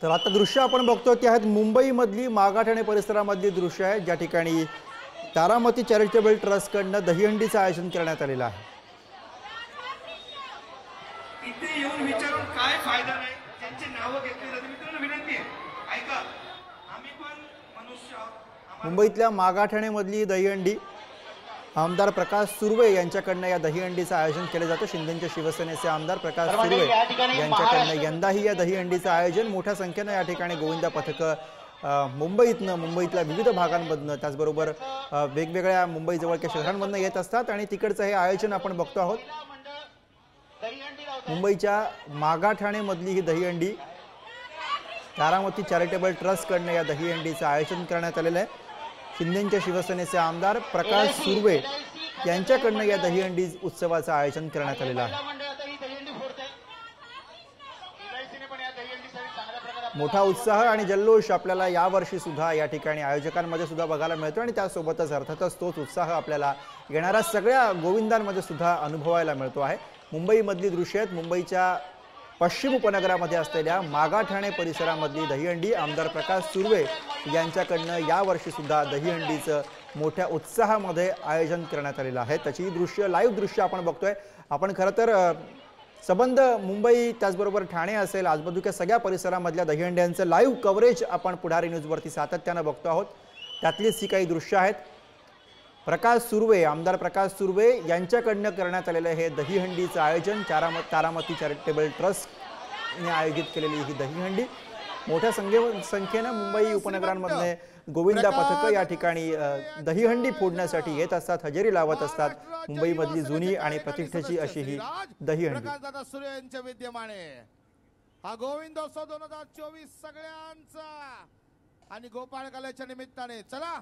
तर आता दृश्य आपण बघतो ते आहेत मुंबईमधली मागाठाणे परिसरामधली दृश्य आहे, ज्या ठिकाणी तारामती चॅरिटेबल ट्रस्टकडनं दहीहंडीचं आयोजन करण्यात आलेलं आहे। इथे येऊन विचारून काय फायदा नाही, ज्यांची नावं घेतली जाते। मित्रांनो विनंती आहे, ऐका, आम्ही पण मनुष्य आहोत। मुंबईतल्या मागाठाणेमधली दहीहंडी आमदार प्रकाश सुर्वे यांच्याकडनं या दहीहंडीचं आयोजन केलं जातं। शिंदेच्या शिवसेनेचे आमदार प्रकाश सुर्वे यांच्याकडनं यंदाही या दहीहंडीचं आयोजन मोठ्या संख्येनं या ठिकाणी गोविंदा पथकं मुंबईतल्या विविध भागांमधनं त्याचबरोबर वेगवेगळ्या मुंबई जवळच्या शहरांमधनं येत असतात आणि तिकडचं हे आयोजन आपण बघतो आहोत। मुंबईच्या मागाठाणेमधली ही दहीहंडी तारामती चॅरिटेबल ट्रस्टकडनं या दहीहंडीचं आयोजन करण्यात आलेलं आहे। शिंदेच्या शिवसेनेचे आमदार प्रकाश सुर्वे यांच्याकडनं या दहीहंडी उत्सवाचं आयोजन करण्यात आलेलं आहे। मोठा उत्साह आणि जल्लोष आपल्याला यावर्षी सुद्धा या ठिकाणी आयोजकांमध्ये सुद्धा बघायला मिळतो आणि त्यासोबतच अर्थातच तोच उत्साह आपल्याला येणाऱ्या सगळ्या गोविंदांमध्ये सुद्धा अनुभवायला मिळतो आहे। मुंबईमधली दृश्य आहेत, मुंबईच्या पश्चिम उपनगरामध्ये असलेल्या मागाठाणे परिसरामधली दहीहंडी आमदार प्रकाश सुर्वे यांच्याकडनं यावर्षी सुद्धा दहीहंडीचं मोठ्या उत्साहामध्ये आयोजन करण्यात आलेलं आहे। त्याची दृश्य लाईव्ह दृश्य आपण बघतोय। आपण खरं तर संबंध मुंबई त्याचबरोबर ठाणे असेल आजूबाजूच्या सगळ्या परिसरामधल्या दहीहंड्यांचं लाईव्ह कव्हरेज आपण पुढारी न्यूजवरती सातत्यानं बघतो आहोत। त्यातलीच ही काही दृश्य आहेत। प्रकाश सुर्वे आमदार प्रकाश सुर्वे यांच्याकडनं करण्यात आलेलं हे दहीहंडीचं आयोजन तारामती चॅरिटेबल ट्रस्टने आयोजित केलेली ही दहीहंडी मोठ्या संख्येनं मुंबई उपनगरांमध्ये गोविंदा पथकं या ठिकाणी दहीहंडी फोडण्यासाठी येत असतात, हजेरी लावत असतात। मुंबईमधली जुनी आणि प्रतिष्ठेची अशी ही दहीहंडी। हा गोविंदोत्सव 2024 सगळ्यांचा आणि गोपाळ कलेच्या निमित्ताने चला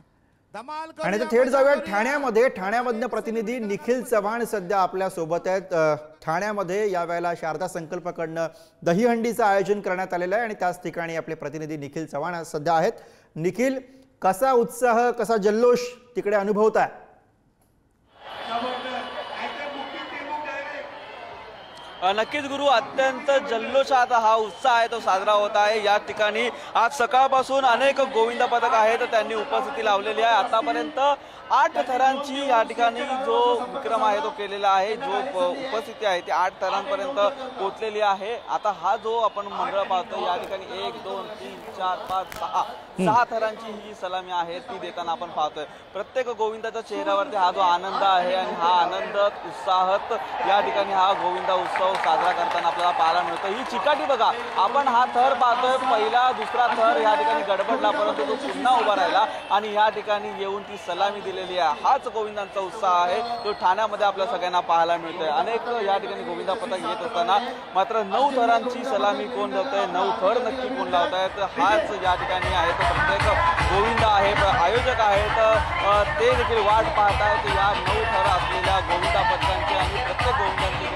आणि थेट जाऊया ठाण्यामध्ये। ठाण्यामधनं प्रतिनिधी निखिल चव्हाण सध्या आपल्या सोबत आहेत। ठाण्यामध्ये यावेळेला शारदा संकल्पकडनं दहीहंडीचं आयोजन करण्यात आलेलं आहे आणि त्याच ठिकाणी आपले प्रतिनिधी निखिल चव्हाण सध्या आहेत। निखिल, कसा उत्साह कसा जल्लोष तिकडे अनुभवताय? नक्कीच गुरु, अत्यंत जल्लोषात हा उत्साह आहे तो साजरा होत आहे। या ठिकाणी आज सकाळपासून अनेक गोविंदा पथक आहेत, त्यांनी उपस्थिती लावलेली आहे। आतापर्यंत 8 थरांची या ठिकाणी जो विक्रम आहे तो केलेला आहे, जो उपस्थिती आहे ती 8 थरांपर्यंत पोहोचलेली आहे। आता हा जो आपण मंडळ पाहतो या ठिकाणी 1 2 3 4 5 6 थरांची ही सलामी आहे ती देताना आपण पाहतोय। प्रत्येक गोविंदाच्या चेहऱ्यावरती हा जो आनंद आहे आणि हा आनंद उत्साहात या ठिकाणी हा गोविंदा उत्सव साजरा करताना आपल्याला पाहायला मिळतो। ही चिकाटी बघा, आपण हा थर पाहतोय, पहिला दुसरा थर या ठिकाणी गडबडला परंतु तो पुन्हा उभा राहिला आणि या ठिकाणी येऊन ती सलामी दिलेली आहे। हाच गोविंदांचा उत्साह आहे तो ठाण्यामध्ये आपल्या सगळ्यांना पाहायला मिळतोय। अनेक या ठिकाणी गोविंदा पथक येत असताना मात्र 9 थरांची सलामी कोण देतोय, 9 थर नक्की कोण लावतायत हाच या ठिकाणी आहे तो प्रत्येक गोविंदा आहे, आयोजक आहेत ते देखील वाट पाहतायत या 9 थर असलेल्या गोविंदा पथकांचे आणि प्रत्येक गोविंदांचे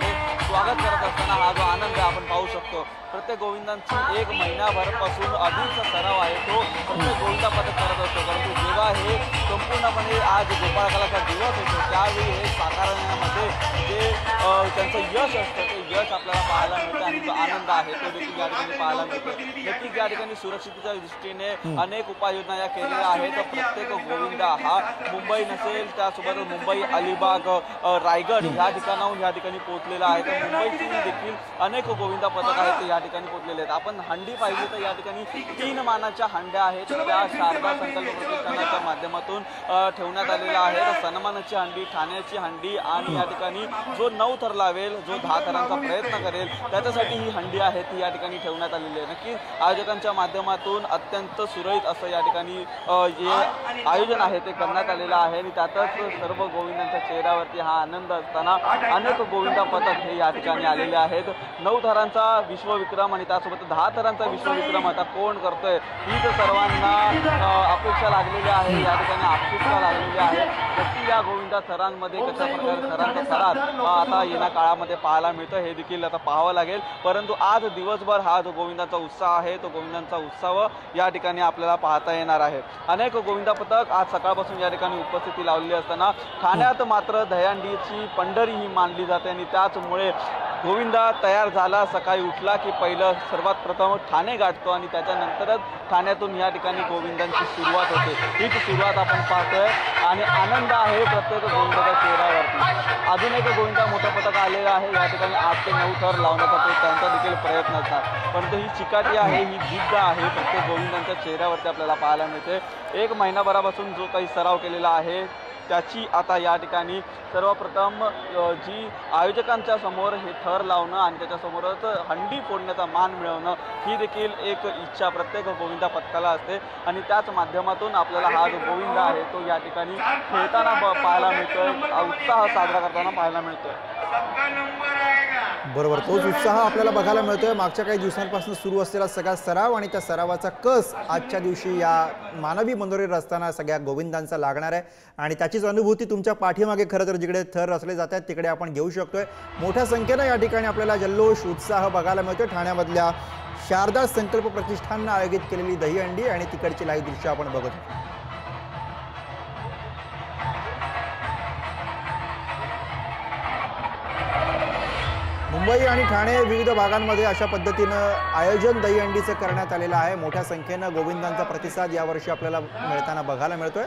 स्वागत करत असताना हा जो आनंद आपण पाहू शकतो। प्रत्येक गोविंदांची 1 महिन्याभरापासून अधिकचा सराव आहे तो प्रत्येक गोविंदा पथक करत असतो, परंतु जेव्हा हे संपूर्णपणे आज गोपाळ कलाचा दिवस होतो त्यावेळी हे साकारण्यामध्ये जे त्यांचं यश असतं ते यश आपल्याला पाहायला मिळतं आणि जो आनंद आहे तो देखील या ठिकाणी पाहायला मिळतो। नक्कीच या ठिकाणी सुरक्षिततेच्या दृष्टीने अनेक उपाययोजना या केलेल्या आहेत। प्रत्येक गोविंदा हा मुंबई नसेल त्यासोबत मुंबई, अलिबाग, रायगड या ठिकाणाहून या ठिकाणी पोहोचलेला आहे। तर मुंबईची देखील अनेक गोविंदा पथक आहेत ते या ठिकाणी पोहोचलेले आहेत। आपण हंडी पाहिली तर या ठिकाणी 3 मानाच्या हंड्या आहेत त्या शारदा संकल्प प्रतिष्ठानाच्या माध्यमातून ठेवण्यात आलेला आहे। तर सन्मानाची हंडी, ठाण्याची हंडी आणि या ठिकाणी जो 9 थर लावेल, जो 10 थरांचा प्रयत्न करेल त्याच्यासाठी ही हंडी आहे ती या ठिकाणी ठेवण्यात आलेली आहे। नक्की आयोजकांच्या माध्यमातून अत्यंत सुरळीत असं या ठिकाणी जे आयोजन आहे ते करण्यात आलेलं आहे आणि त्यातच सर्व गोविंदांच्या चेहऱ्यावरती हा आनंद असताना अनेक गोविंदा पथक हे या ठिकाणी आलेले आहेत। 9 थरांचा विश्वविक्रम आणि त्यासोबत 10 थरांचा विश्वविक्रम आता कोण करतोय हीच सर्वांना अपेक्षा लागलेली आहे, या ठिकाणी उत्सुकता लागलेली आहे। नक्की या गोविंदा थरांमध्ये कशा प्रकारे थरांचा थरार आता येण्या काळामध्ये पाहायला मिळतं हे देखील आता पाहावं लागेल। परंतु आज दिवसभर हा जो गोविंदांचा उत्साह आहे तो गोविंदांचा उत्सव या ठिकाणी आपल्याला पाहता येणार आहे। अनेक गोविंदा पथक आज सकाळपासून या ठिकाणी उपस्थिती लावलेली असताना ठाण्यात मात्र दहीहंडीची पंढरी ही मानली जाते आणि त्याचमुळे गोविंदा तयार झाला, सकाळी उठला की पहिलं सर्वात प्रथम ठाणे गाठतो आणि त्याच्यानंतरच ठाण्यातून या ठिकाणी गोविंदांची सुरुवात होते. हीच सुरुवात आपण पाहतोय आणि आनंद आहे प्रत्येक गोविंदाच्या चेहऱ्यावरती. अजून एक गोविंदा मोठा पथक आलेला आहे. या ठिकाणी 8 ते 9 थर लावण्याचा त्यांचा देखील प्रयत्न असतात, परंतु ही चिकाटी आहे, ही जिद्द आहे प्रत्येक गोविंदांच्या चेहऱ्यावरती आपल्याला पाहायला मिळते. 1 महिनाभरापासून जो काही सराव केलेला आहे त्याची आता या ठिकाणी सर्वप्रथम जी आयोजकांच्या समोर हे थर लावणं आणि त्याच्यासमोरच हंडी फोडण्याचा मान मिळवणं ही देखील एक इच्छा प्रत्येक गोविंदा पथकाला असते आणि त्याच माध्यमातून आपल्याला हा जो गोविंदा आहे तो या ठिकाणी खेळताना पाहायला मिळतोय, उत्साह साजरा करताना पाहायला मिळतोय. बरोबर, तोच उत्साह आपल्याला बघायला मिळतोय. मागच्या काही दिवसांपासून सुरू असलेला सगळा सराव आणि त्या सरावाचा कस आजच्या दिवशी या मानवी मनोरीवर असताना सगळ्या गोविंदांचा लागणार आहे आणि त्याचीच अनुभूती तुमच्या पाठीमागे खरं तर जिकडे थर रचले जात आहेत तिकडे आपण घेऊ शकतोय. मोठ्या संख्येनं या ठिकाणी आपल्याला जल्लोष उत्साह बघायला मिळतोय. ठाण्यामधल्या शारदा संकल्प प्रतिष्ठाननं आयोजित केलेली दहीहंडी आणि तिकडची लाईव्ह दृश्य आपण बघत आहोत. मुंबई आणि ठाणे विविध भागांमध्ये अशा पद्धतीनं आयोजन दहीहंडीचं करण्यात आलेलं आहे. मोठ्या संख्येनं गोविंदांचा प्रतिसाद यावर्षी आपल्याला मिळताना बघायला मिळतोय.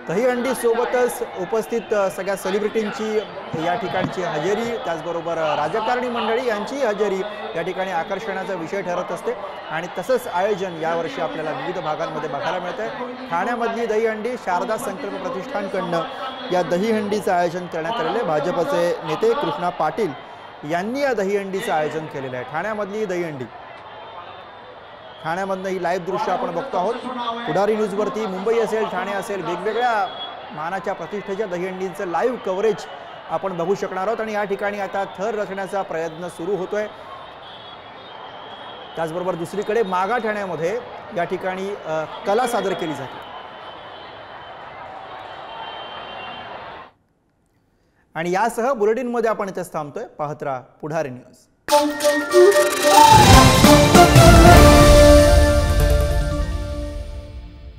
दहीहंडी सोबतच उपस्थित सगळ्या सेलिब्रिटींची या ठिकाणची हजेरी, त्याचबरोबर राजकारणी मंडळी यांची हजेरी या ठिकाणी आकर्षणाचा विषय ठरत असते आणि तसंच आयोजन यावर्षी आपल्याला विविध भागांमध्ये बघायला मिळतंय. ठाण्यामधली दहीहंडी शारदा संकल्प प्रतिष्ठानकडनं या दहीहंडीचं आयोजन करण्यात आलेलं आहे. भाजपचे नेते कृष्णा पाटील यांनी या दहीहंडीचं आयोजन केलेलं आहे. ठाण्यामधली दहीहंडी, ठाण्यामधनं ही लाईव्ह दृश्य आपण बघतो आहोत. पुढारी न्यूजवरती मुंबई असेल, ठाणे असेल, वेगवेगळ्या मानाच्या प्रतिष्ठेच्या दहीहंडींचं लाईव्ह कव्हरेज आपण बघू शकणार आहोत आणि या ठिकाणी आता थर रचण्याचा प्रयत्न सुरू होतोय. त्याचबरोबर दुसरीकडे मागा ठाण्यामध्ये या ठिकाणी कला सादर केली जाते आणि यासह बुलेटिनमध्ये आपण इथेच थांबतोय. पाहत राहा पुढारी न्यूज.